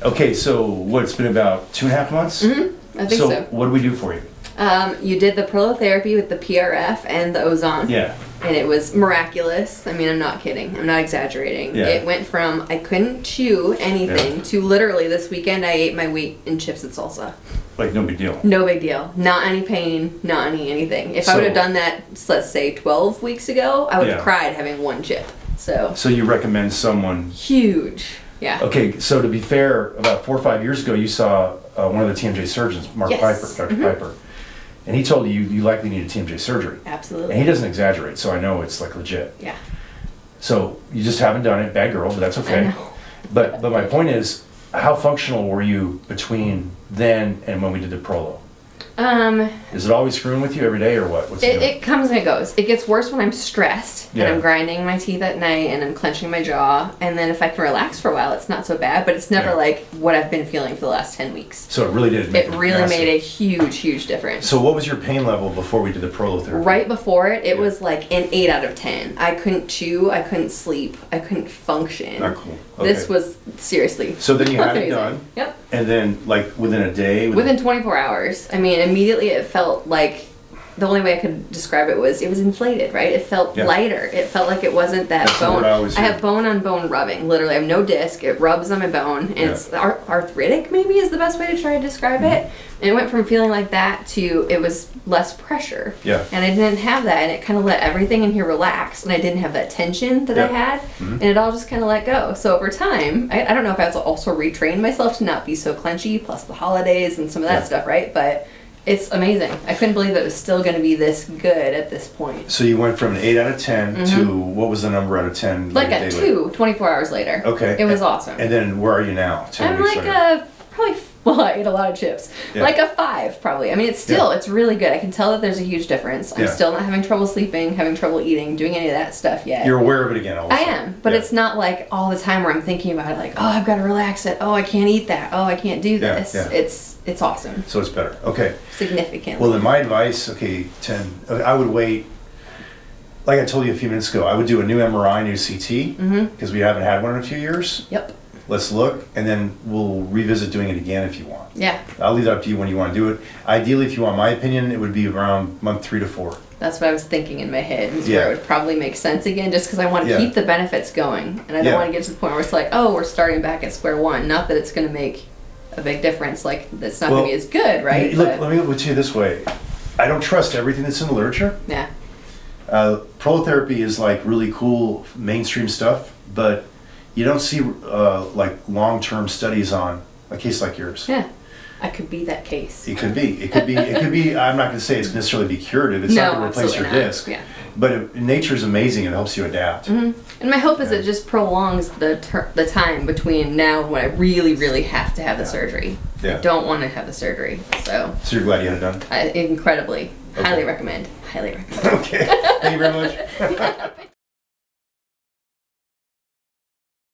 Okay, so what, it's been about 2.5 months? I think so. So what do we do for you? You did the prolotherapy with the PRF and the ozone. Yeah. And it was miraculous. I mean, I'm not kidding. I'm not exaggerating. Yeah. It went from I couldn't chew anything to literally this weekend I ate my weight in chips and salsa. Like, no big deal. No big deal. Not any pain, not anything. If I So- would have done that, let's say 12 weeks ago, I would have Yeah. cried having one chip. So, So you recommend someone... huge. Yeah. Okay, so to be fair, about 4 or 5 years ago, you saw one of the TMJ surgeons, Mark Yes. Piper, Dr. Piper, and he told you likely need a TMJ surgery. Absolutely. And he doesn't exaggerate, so I know it's like legit. Yeah. So you just haven't done it, bad girl, but that's okay. I know. But my point is, how functional were you between then and when we did the prolo? Is it always screwing with you every day or what? What's it doing? It comes and it goes. It gets worse when I'm stressed and I'm grinding my teeth at night and I'm clenching my jaw. And then if I can relax for a while, it's not so bad. But it's never like what I've been feeling for the last 10 weeks. So it really did make It really made a huge, huge difference. So what was your pain level before we did the prolotherapy? Right before it, it was like an 8 out of 10. I couldn't chew, I couldn't sleep, I couldn't function. Not cool. Okay. This was seriously. So then you had it amazing. done. Yep. And then, like, within a day? Within 24 hours. I mean, immediately it felt like the only way I could describe it was inflated, right? It felt lighter. It felt like it wasn't that That's the bone. word I always hear. have bone on bone rubbing. Literally, I have no disc. It rubs on my bone, and it's arthritic. Maybe is the best way to try to describe it. And it went from feeling like that to it was less pressure. Yeah. And I didn't have that, and it kind of let everything in here relax, and I didn't have that tension that I had, and it all just kind of let go. So over time, I don't know if I was also retrained myself to not be so clenchy, plus the holidays and some of that stuff, right? But it's amazing. I couldn't believe that it was still going to be this good at this point. So you went from an 8 out of 10 to, what was the number out of 10? Like a 2, 24 hours later. Okay. It was awesome. And then where are you now? 10 I'm weeks like later? probably, well, I ate a lot of chips. Yeah. Like a 5, probably. I mean, it's still, it's really good. I can tell that there's a huge difference. I'm still not having trouble sleeping, having trouble eating, doing any of that stuff yet. You're aware of it again also. I am, but it's not like all the time where I'm thinking about it, like, oh, I've got to relax it. Oh, I can't eat that. Oh, I can't do this. It's awesome. So it's better. Okay. Significantly. Well, then my advice, 10, I would wait, like I told you a few minutes ago, I would do a new MRI, new CT, because we haven't had one in a few years. Yep. Let's look, and then we'll revisit doing it again if you want. Yeah. I'll leave that up to you when you want to do it. Ideally, if you want my opinion, it would be around month 3 to 4. That's what I was thinking in my head. Is where it would probably make sense again, just because I want to keep the benefits going, and I don't want to get to the point where it's like, oh, we're starting back at square one. Not that it's going to make a big difference. Like it's not going to be as good, right? Look, let me put it to you this way: I don't trust everything that's in the literature. Yeah. Prolotherapy is like really cool mainstream stuff, but you don't see like long-term studies on a case like yours. Yeah. I could be that case. It could be. It could be. It could be. I'm not going to say it's necessarily be curative. It's not going to replace your disc. Yeah. But nature is amazing. It helps you adapt. And my hope is it just prolongs the time between now and when I really, really have to have the surgery. Yeah. I don't want to have the surgery. So you're glad you had it done? Incredibly. Highly recommend. Highly recommend. Okay. Thank you very much.